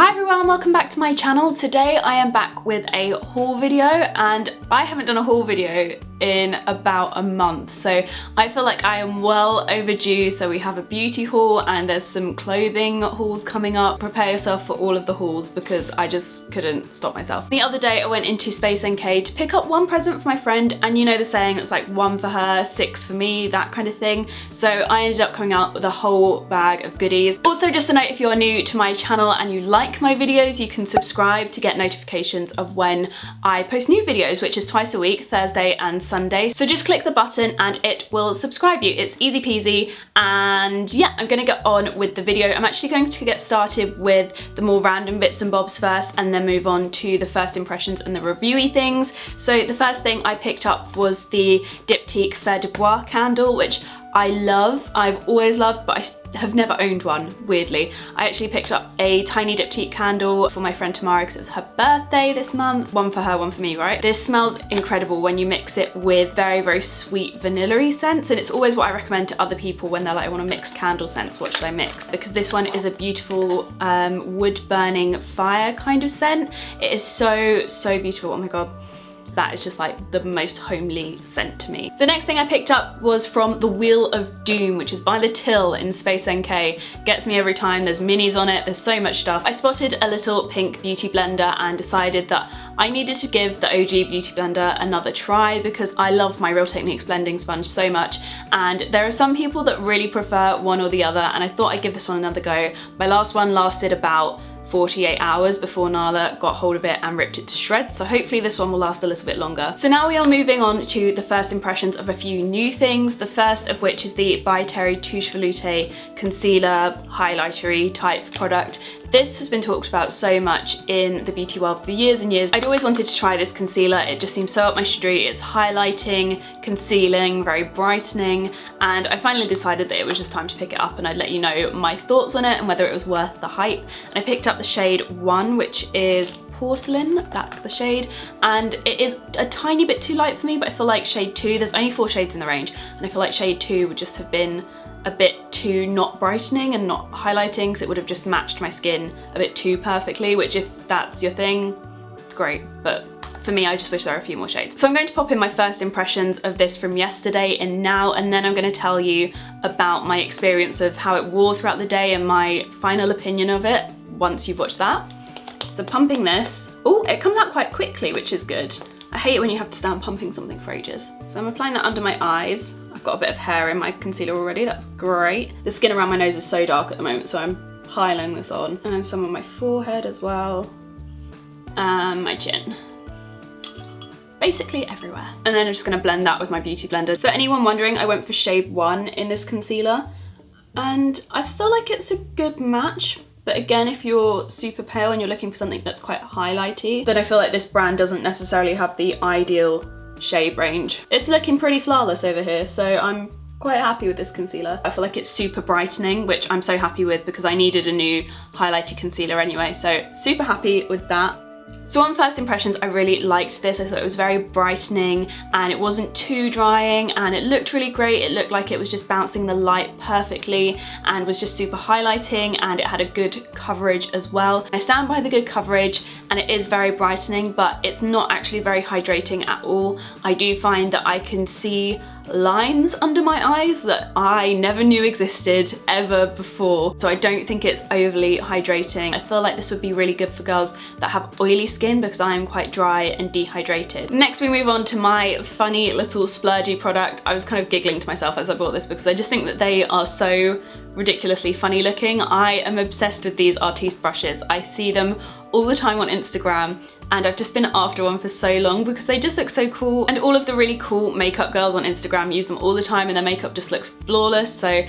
Hi everyone, welcome back to my channel. Today I am back with a haul video, and I haven't done a haul video in about a month, so I feel like I am well overdue. So we have a beauty haul and there's some clothing hauls coming up. Prepare yourself for all of the hauls because I just couldn't stop myself. The other day I went into Space NK to pick up one present for my friend, and you know the saying, it's like one for her, six for me, that kind of thing. So I ended up coming out with a whole bag of goodies. Also, just a note, if you're new to my channel and you like my videos, you can subscribe to get notifications of when I post new videos, which is twice a week, Thursday and Sunday. So just click the button and it will subscribe you. It's easy peasy. And yeah, I'm gonna get on with the video. I'm actually going to get started with the more random bits and bobs first, and then move on to the first impressions and the reviewy things. So the first thing I picked up was the Diptyque Fer de Bois candle, which I love. I've always loved, but I have never owned one, weirdly. I actually picked up a tiny Diptyque candle for my friend Tamara because it was her birthday this month. One for her, one for me, right? This smells incredible when you mix it with very, very sweet vanilla-y scents, and it's always what I recommend to other people when they're like, I want to mix candle scents, what should I mix? Because this one is a beautiful wood-burning fire kind of scent. It is so, so beautiful. Oh my God. That is just like the most homely scent to me. The next thing I picked up was from the Wheel of Doom, which is by the till in Space NK. Gets me every time. There's minis on it, there's so much stuff. I spotted a little pink beauty blender and decided that I needed to give the OG beauty blender another try because I love my Real Techniques blending sponge so much, and there are some people that really prefer one or the other, and I thought I'd give this one another go. My last one lasted about 48 hours before Nala got hold of it and ripped it to shreds, so hopefully this one will last a little bit longer. So now we are moving on to the first impressions of a few new things, the first of which is the by Terry Touche Veloutée concealer highlightery type product. This has been talked about so much in the beauty world for years and years. I'd always wanted to try this concealer. It just seems so up my street. It's highlighting, concealing, very brightening, and I finally decided that it was just time to pick it up, and I'd let you know my thoughts on it and whether it was worth the hype. And I picked up the shade 1, which is Porcelain, that's the shade, and it is a tiny bit too light for me, but I feel like shade 2, there's only 4 shades in the range, and I feel like shade 2 would just have been a bit too not brightening and not highlighting, because it would have just matched my skin a bit too perfectly, which if that's your thing, great, but for me, I just wish there were a few more shades. So I'm going to pop in my first impressions of this from yesterday and now, and then I'm going to tell you about my experience of how it wore throughout the day and my final opinion of it once you've watched that. So pumping this, oh, it comes out quite quickly, which is good. I hate it when you have to stand pumping something for ages. So I'm applying that under my eyes. I've got a bit of hair in my concealer already, that's great. The skin around my nose is so dark at the moment, so I'm piling this on. And then some on my forehead as well, and my chin. Basically everywhere. And then I'm just gonna blend that with my beauty blender. For anyone wondering, I went for shade 1 in this concealer, and I feel like it's a good match. But again, if you're super pale and you're looking for something that's quite highlighty, then I feel like this brand doesn't necessarily have the ideal shade range. It's looking pretty flawless over here, so I'm quite happy with this concealer. I feel like it's super brightening, which I'm so happy with because I needed a new highlighter concealer anyway, so super happy with that. So on first impressions, I really liked this. I thought it was very brightening and it wasn't too drying, and it looked really great. It looked like it was just bouncing the light perfectly and was just super highlighting, and it had a good coverage as well. I stand by the good coverage, and it is very brightening, but it's not actually very hydrating at all. I do find that I can see lines under my eyes that I never knew existed ever before, so I don't think it's overly hydrating. I feel like this would be really good for girls that have oily skin because I am quite dry and dehydrated. Next we move on to my funny little splurgy product. I was kind of giggling to myself as I bought this because I just think that they are so ridiculously funny looking. I am obsessed with these Artis brushes. I see them all the time on Instagram, and I've just been after one for so long because they just look so cool, and all of the really cool makeup girls on Instagram use them all the time and their makeup just looks flawless. So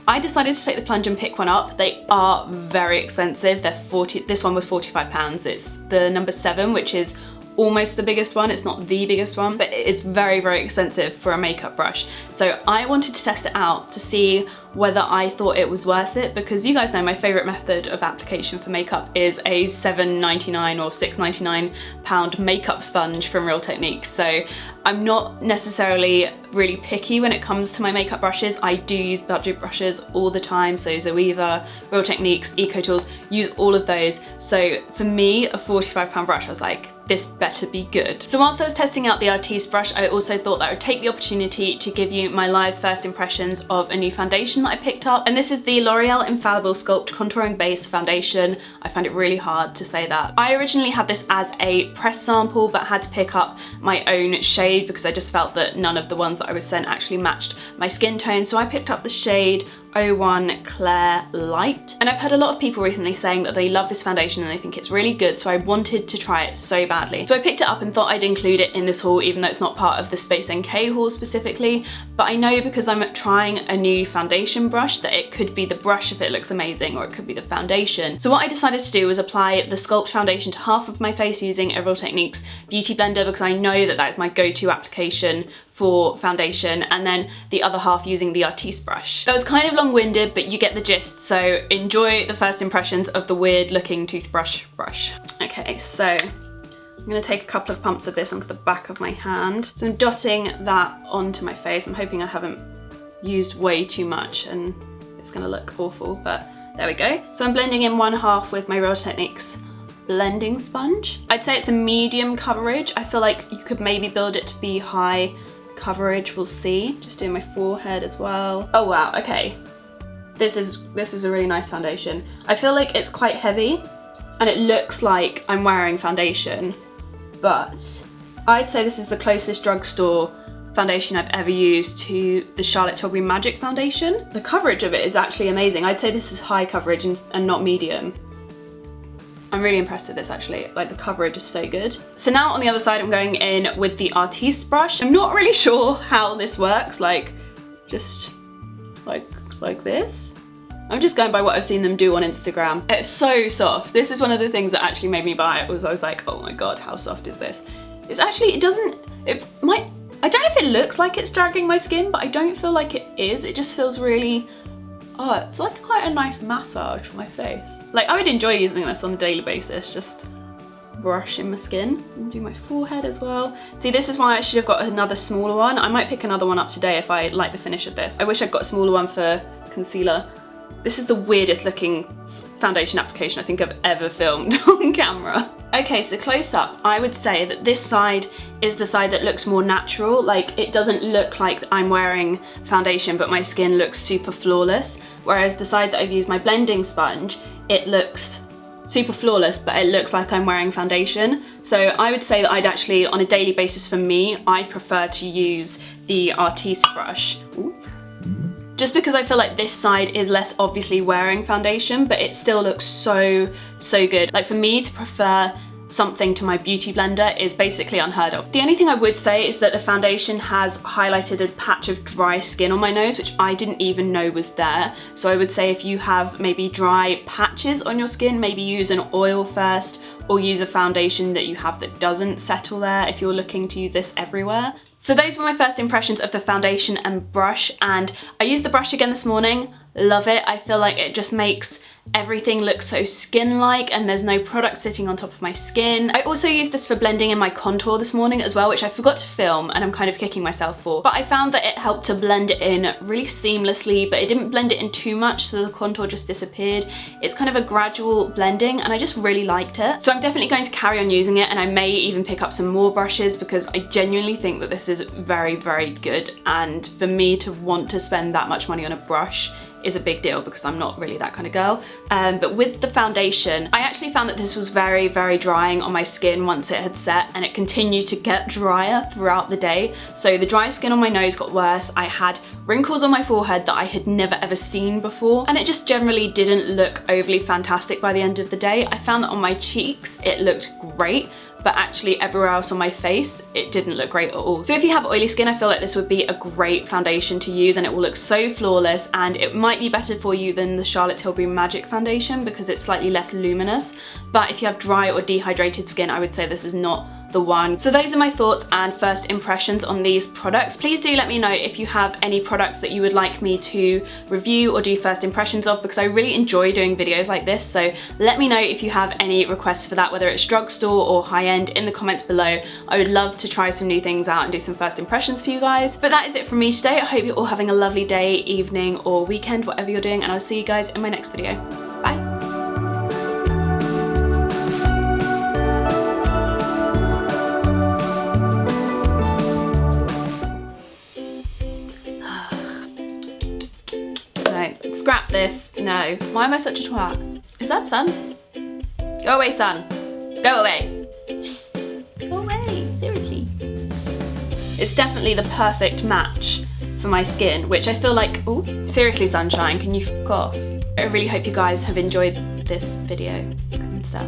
I decided to take the plunge and pick one up. They are very expensive. They're this one was £45. It's the number 7, which is almost the biggest one. It's not the biggest one, but it's very, very expensive for a makeup brush. So I wanted to test it out to see whether I thought it was worth it, because you guys know my favorite method of application for makeup is a £7.99 or £6.99 makeup sponge from Real Techniques. So I'm not necessarily really picky when it comes to my makeup brushes. I do use budget brushes all the time, so Zoeva, Real Techniques, Eco Tools, use all of those. So for me, a £45 brush, I was like, this better be good. So whilst I was testing out the Artis brush, I also thought that I would take the opportunity to give you my live first impressions of a new foundation that I picked up. And this is the L'Oreal Infallible Sculpt Contouring Base Foundation. I find it really hard to say that. I originally had this as a press sample, but had to pick up my own shade because I just felt that none of the ones that I was sent actually matched my skin tone. So I picked up the shade 01 Claire Light. And I've heard a lot of people recently saying that they love this foundation and they think it's really good, so I wanted to try it so badly. So I picked it up and thought I'd include it in this haul, even though it's not part of the Space NK haul specifically. But I know because I'm trying a new foundation brush that it could be the brush if it looks amazing, or it could be the foundation. So what I decided to do was apply the Sculpt foundation to half of my face using a Real Techniques beauty blender, because I know that that is my go-to application for foundation, and then the other half using the Artis brush. That was kind of long-winded, but you get the gist, so enjoy the first impressions of the weird looking toothbrush brush. Okay, so I'm gonna take a couple of pumps of this onto the back of my hand. So I'm dotting that onto my face. I'm hoping I haven't used way too much and it's gonna look awful, but there we go. So I'm blending in 1/2 with my Real Techniques blending sponge. I'd say it's a medium coverage. I feel like you could maybe build it to be high coverage, we'll see. Just doing my forehead as well. Oh wow, okay. This is a really nice foundation. I feel like it's quite heavy and it looks like I'm wearing foundation, but I'd say this is the closest drugstore foundation I've ever used to the Charlotte Tilbury Magic foundation. The coverage of it is actually amazing. I'd say this is high coverage and not medium. I'm really impressed with this actually, like the coverage is so good. So now on the other side I'm going in with the Artis brush. I'm not really sure how this works, like just like this. I'm just going by what I've seen them do on Instagram. It's so soft. This is one of the things that actually made me buy it, was I was like, oh my god, how soft is this? It's actually, I don't know if it looks like it's dragging my skin, but I don't feel like it is. It just feels really, oh, it's like quite a nice massage for my face. Like I would enjoy using this on a daily basis, just brushing my skin and do my forehead as well. See, this is why I should have got another smaller one. I might pick another one up today if I like the finish of this. I wish I'd got a smaller one for concealer. This is the weirdest looking foundation application I think I've ever filmed on camera. Okay, so close up, I would say that this side is the side that looks more natural. Like it doesn't look like I'm wearing foundation, but my skin looks super flawless. Whereas the side that I've used my blending sponge, it looks super flawless, but it looks like I'm wearing foundation. So I would say that I'd actually, on a daily basis for me, I'd prefer to use the Artis brush. Ooh. Just because I feel like this side is less obviously wearing foundation, but it still looks so good. Like for me to prefer something to my beauty blender is basically unheard of. The only thing I would say is that the foundation has highlighted a patch of dry skin on my nose, which I didn't even know was there. So I would say if you have maybe dry patches on your skin, maybe use an oil first, or use a foundation that you have that doesn't settle there if you're looking to use this everywhere. So those were my first impressions of the foundation and brush, and I used the brush again this morning. Love it. I feel like it just makes everything look so skin-like and there's no product sitting on top of my skin. I also used this for blending in my contour this morning as well, which I forgot to film and I'm kind of kicking myself for. But I found that it helped to blend it in really seamlessly, but it didn't blend it in too much, so the contour just disappeared. It's kind of a gradual blending and I just really liked it. So I'm definitely going to carry on using it, and I may even pick up some more brushes because I genuinely think that this is very good, and for me to want to spend that much money on a brush is a big deal because I'm not really that kind of girl. But with the foundation, I actually found that this was very drying on my skin once it had set, and it continued to get drier throughout the day. So the dry skin on my nose got worse. I had wrinkles on my forehead that I had never ever seen before, and it just generally didn't look overly fantastic by the end of the day. I found that on my cheeks it looked great, but actually everywhere else on my face, it didn't look great at all. So if you have oily skin, I feel like this would be a great foundation to use, and it will look so flawless, and it might be better for you than the Charlotte Tilbury Magic foundation because it's slightly less luminous. But if you have dry or dehydrated skin, I would say this is not the one. So those are my thoughts and first impressions on these products. Please do let me know if you have any products that you would like me to review or do first impressions of, because I really enjoy doing videos like this. So let me know if you have any requests for that, whether it's drugstore or high-end, in the comments below. I would love to try some new things out and do some first impressions for you guys. But that is it from me today. I hope you're all having a lovely day, evening, or weekend, whatever you're doing, and I'll see you guys in my next video. Bye. Scrap this. No. Why am I such a twat? Is that sun? Go away, sun. Go away. Go away. Seriously. It's definitely the perfect match for my skin, which I feel like, oh, seriously, sunshine, can you fuck off? I really hope you guys have enjoyed this video and stuff.